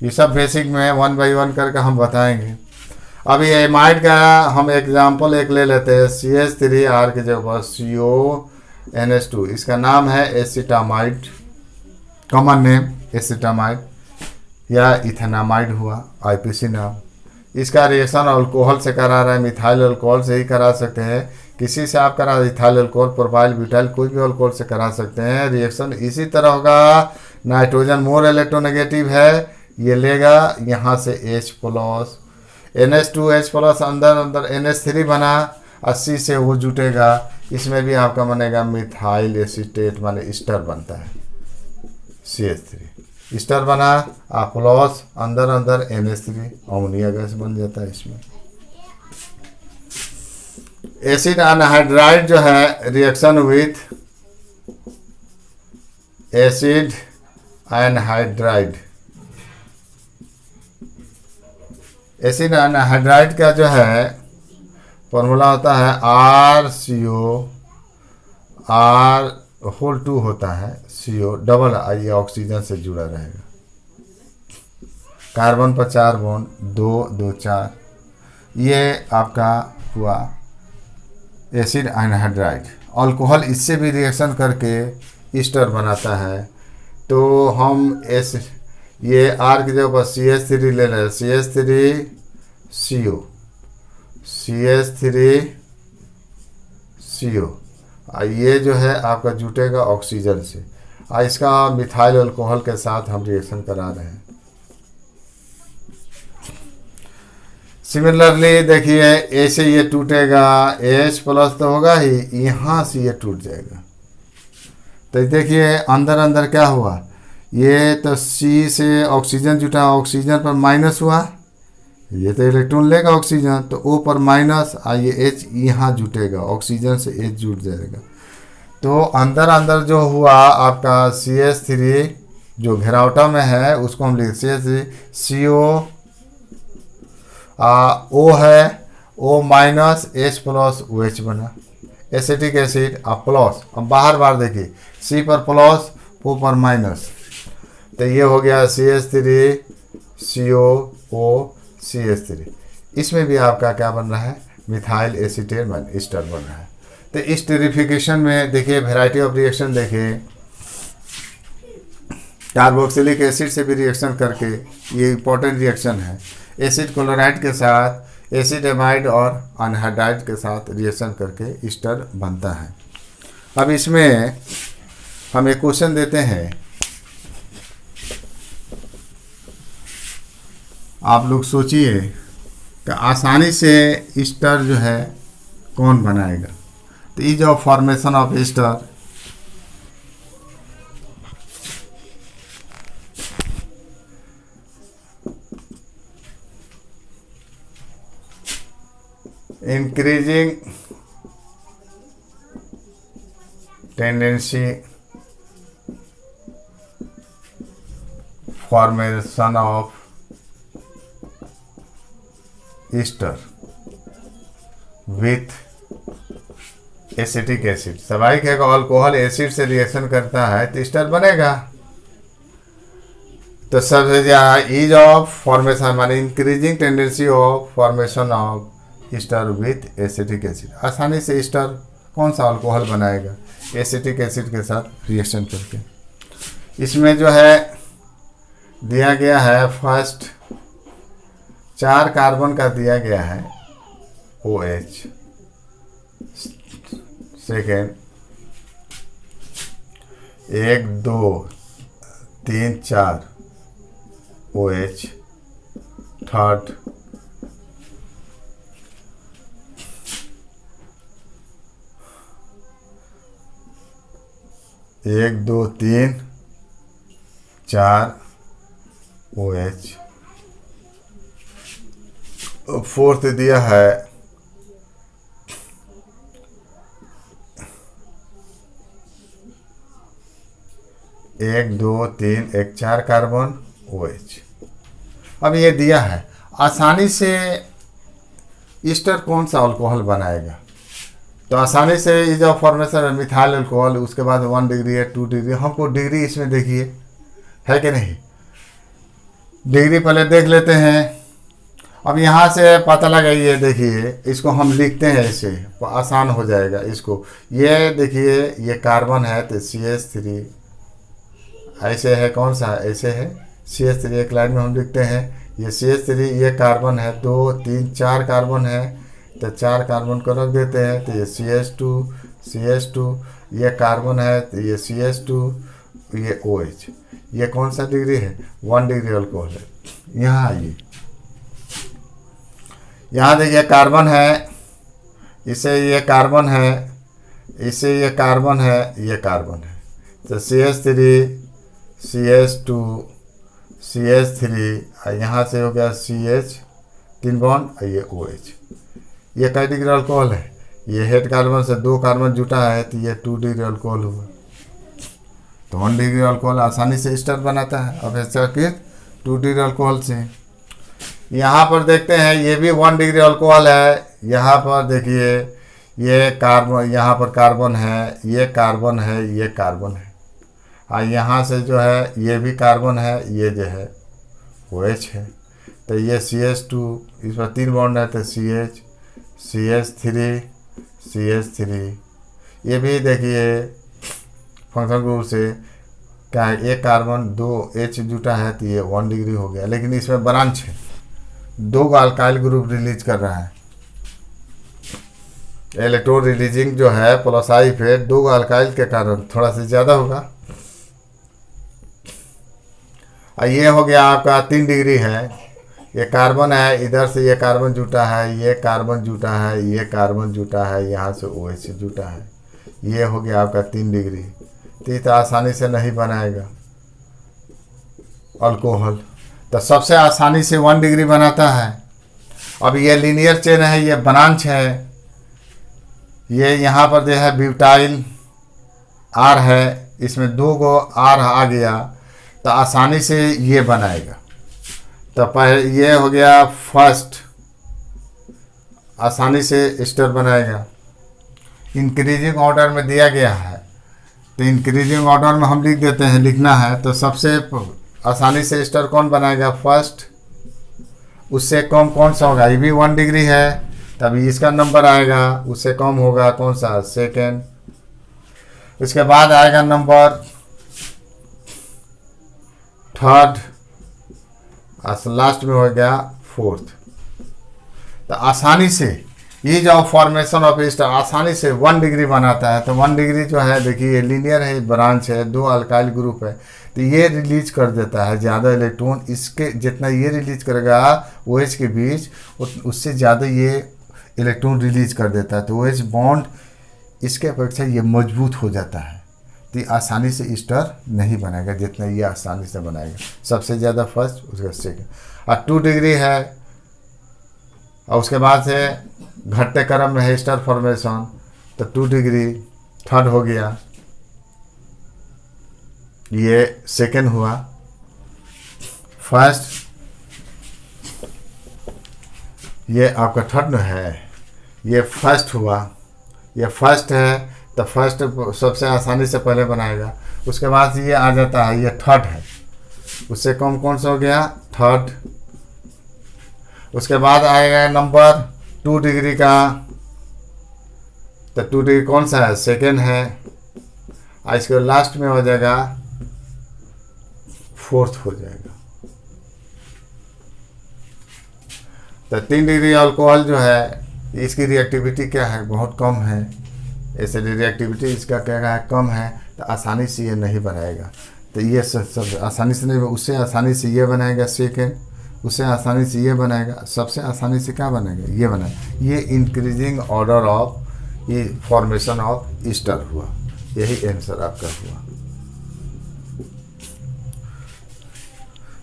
ये सब बेसिक में 1 by 1 करके हम बताएंगे। अभी एमाइड का हम एग्जाम्पल एक ले लेते हैं, CH3R के जगह CONH2, इसका नाम है एसिटामाइड, कॉमन नेम एसिटामाइड या इथेनामाइड हुआ, IPC नाम। इसका रिएक्शन अल्कोहल से करा रहा है, मिथाइल अल्कोहल से ही करा सकते हैं, किसी से आप करा इथाइल अल्कोहल, प्रोपाइल ब्यूटाइल, कोई भी अल्कोहल से करा सकते हैं। रिएक्शन इसी तरह होगा, नाइट्रोजन मोर इलेक्ट्रोनेगेटिव है, ये लेगा यहाँ से H प्लस, NH2H प्लस, अंदर अंदर NH3 बना, 80 से वो जुटेगा, इसमें भी आपका बनेगा मिथाइल एसीटेट, माने ईस्टर बनता है CH3, ईस्टर बना प्लस, अंदर अंदर NH3, अमोनिया गैस बन जाता है इसमें। एसिड एनहाइड्राइड जो है reaction with acid anhydride, acid anhydride का जो है फॉर्मूला होता है RCO2 होता है, CO डबल, ये ऑक्सीजन से जुड़ा रहेगा, कार्बन पर 4 बॉन्ड, 2 2 4, ये आपका हुआ एसिड एनहाइड्राइड। अल्कोहल इससे भी रिएक्शन करके ईस्टर बनाता है, तो हम ये R की जगह पर CH3 ले रहे हैं, CH3CO, CH3CO, ये जो है आपका जुटेगा ऑक्सीजन से, इसका मिथाइल अल्कोहल के साथ हम रिएक्शन करा रहे हैं। सिमिलरली देखिए ऐसे ये टूटेगा, H प्लस तो होगा ही, यहाँ से ये टूट जाएगा। तो देखिए अंदर अंदर क्या हुआ, ये तो C से ऑक्सीजन जुटा, ऑक्सीजन पर माइनस हुआ, ये तो इलेक्ट्रॉन लेगा ऑक्सीजन, तो O पर माइनस, ये H यहाँ जुटेगा, ऑक्सीजन से H जुट जाएगा। तो अंदर अंदर जो हुआ आपका CH3 जो घेरावटा में है उसको हम लिख CH3 CO, O है, O minus, H plus, OH बना, एसिटिक एसिड प्लस। अब बाहर बाहर देखिए C पर प्लस, O पर माइनस, तो ये हो गया CH3CO CH3। इसमें भी आपका क्या बन रहा है, मिथाइल एसीटेट ईस्टर बन रहा है। तो इस टेरिफिकेशन में देखिए वैरायटी ऑफ रिएक्शन, देखिए कार्बोक्सिलिक एसिड से भी रिएक्शन करके, ये इंपॉर्टेंट रिएक्शन है, एसिड क्लोराइड के साथ एसिड एमाइड और एनहाइड्राइड के साथ रिएक्शन करके ईस्टर बनता है। अब इसमें हम एक क्वेश्चन देते हैं, आप लोग सोचिए कि आसानी से ईस्टर जो है कौन बनाएगा। तो ये जो formation of Easter, increasing tendency formation of Easter with acetic acid. स्वाभाविक है कि अल्कोहल एसिड से रिएक्शन करता है तो ईस्टर बनेगा। तो सबसे ज़्यादा ईज ऑफ फॉर्मेशन माने increasing tendency of formation of Easter with acetic acid. आसानी से ईस्टर कौन सा अल्कोहल बनाएगा, एसिटिक एसिड के साथ रिएक्शन करके। इसमें जो है दिया गया है, फर्स्ट 4 कार्बन का दिया गया है OH, second, 1 2 3 4 OH, third, 1 2 3 4 OH, fourth दिया है 1 2 3 1 4 कार्बन OH। अब ये दिया है, आसानी से ईस्टर कौन सा अल्कोहल बनाएगा? तो आसानी से ये जो फॉर्मेशन है मिथाइल अल्कोहल, उसके बाद 1 डिग्री है, 2 डिग्री, हमको डिग्री इसमें देखिए है कि नहीं, डिग्री पहले देख लेते हैं। अब यहाँ से पता लगाइए, देखिए इसको हम लिखते हैं ऐसे, आसान हो जाएगा इसको। ये देखिए ये कार्बन है तो CH3 ऐसे है, कौन सा ऐसे है CH3, एक लाइन में हम लिखते हैं ये CH3, ये कार्बन है 2 3 4 कार्बन है तो 4 कार्बन को रख देते हैं, तो ये CH2, ये कार्बन है तो ये CH2, ये OH, ये कौन सा डिग्री है? 1 डिग्री अल्कोहल है। यहाँ आइए, यहाँ देखिए कार्बन है, इसे ये कार्बन है, इसे ये कार्बन है, ये कार्बन है, तो CH3 CH2 CH3, यहाँ से हो गया CH 3 बॉन्ड, ये OH, ये कई डिग्री अल्कोहल है? ये हेड कार्बन से 2 कार्बन जुटा है तो ये 2 डिग्री अल्कोहल हुआ। तो 1 डिग्री अल्कोहल आसानी से ईस्टर बनाता है। अब ऐसा फिर 2 डिग्री अल्कोहल से यहाँ पर देखते हैं, ये भी 1 डिग्री अल्कोहल है। यहाँ पर देखिए ये कार्बन, यहाँ पर कार्बन है, ये कार्बन है, ये कार्बन है, और यहाँ से जो है ये भी कार्बन है, ये जो है OH है, तो ये CH2, इस पर 3 बॉन्ड है तो CH CH3, ये भी देखिए फंक्शन ग्रुप से क्या है, एक कार्बन 2 H जुटा है तो ये 1 डिग्री हो गया। लेकिन इसमें ब्रांच है, 2 अल्काइल ग्रुप रिलीज कर रहा है, इलेक्ट्रॉन रिलीजिंग जो है प्लस आई पे 2 अल्काइल के कारण थोड़ा सा ज़्यादा होगा। और ये हो गया आपका 3 डिग्री है, ये कार्बन है, इधर से ये कार्बन जुटा है, ये कार्बन जुटा है, ये कार्बन जुटा है, यहाँ से OH जुटा है, ये हो गया आपका 3 डिग्री। तो ये तो आसानी से नहीं बनाएगा अल्कोहल, तो सबसे आसानी से 1 डिग्री बनाता है। अब ये लीनियर चेन है, ये ब्रांच है, ये यहाँ पर जो है ब्यूटाइल R है, इसमें 2 गो R आ गया तो आसानी से ये बनाएगा। तो पहले ये हो गया फर्स्ट, आसानी से ईस्टर बनाएगा। इंक्रीजिंग ऑर्डर में दिया गया है, तो इंक्रीजिंग ऑर्डर में हम लिख देते हैं, लिखना है तो सबसे आसानी से ईस्टर कौन बनाएगा? फर्स्ट, उससे कम कौन सा होगा? ये भी 1 डिग्री है तभी इसका नंबर आएगा, उससे कम होगा कौन सा? सेकेंड। उसके बाद आएगा नंबर थर्ड, लास्ट में हो गया फोर्थ। तो आसानी से ये जो फॉर्मेशन ऑफ ईस्टर आसानी से 1 डिग्री बनाता है। तो 1 डिग्री जो है देखिए लीनियर है, ब्रांच है, 2 अल्काइल ग्रुप है, तो ये रिलीज कर देता है ज़्यादा इलेक्ट्रॉन। इसके जितना ये रिलीज करेगा OH के बीच, उससे ज़्यादा ये इलेक्ट्रॉन रिलीज कर देता है। तो OH बॉन्ड इसके अपेक्षा ये मजबूत हो जाता है, तो ये आसानी से ईस्टर नहीं बनाएगा जितना ये आसानी से बनाएगा। सबसे ज़्यादा फर्स्ट, उसका सेकेंड। और 2 डिग्री है, और उसके बाद से घटते क्रम में है ईस्टर फॉर्मेशन, तो 2 डिग्री थर्ड हो गया, ये सेकेंड हुआ। फर्स्ट, ये आपका थर्ड है, ये फर्स्ट हुआ, ये फर्स्ट है तो फर्स्ट सबसे आसानी से पहले बनाएगा। उसके बाद ये आ जाता है, ये थर्ड है, उससे कम कौन सा हो गया? थर्ड। उसके बाद आएगा नंबर 2 डिग्री का, तो 2 डिग्री कौन सा है? सेकेंड है। और इसके लास्ट में हो जाएगा फोर्थ हो जाएगा। तो 3 डिग्री अल्कोहल जो है इसकी रिएक्टिविटी क्या है? बहुत कम है, एसिड रिएक्टिविटी इसका क्या है कम है, तो आसानी से ये नहीं बनाएगा। तो ये सब आसानी से नहीं, उससे आसानी से ये बनाएगा सेकेंड, उससे आसानी से ये बनाएगा, सबसे आसानी से क्या बनेगा ये बनाएगा। ये इंक्रीजिंग ऑर्डर ऑफ ये फॉर्मेशन ऑफ ईस्टर हुआ, यही आंसर आपका हुआ।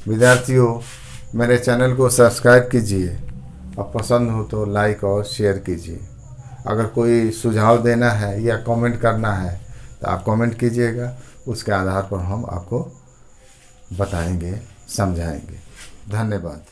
विद्यार्थियों, मेरे चैनल को सब्सक्राइब कीजिए और पसंद हो तो लाइक और शेयर कीजिए। अगर कोई सुझाव देना है या कमेंट करना है तो आप कमेंट कीजिएगा, उसके आधार पर हम आपको बताएंगे, समझाएंगे। धन्यवाद।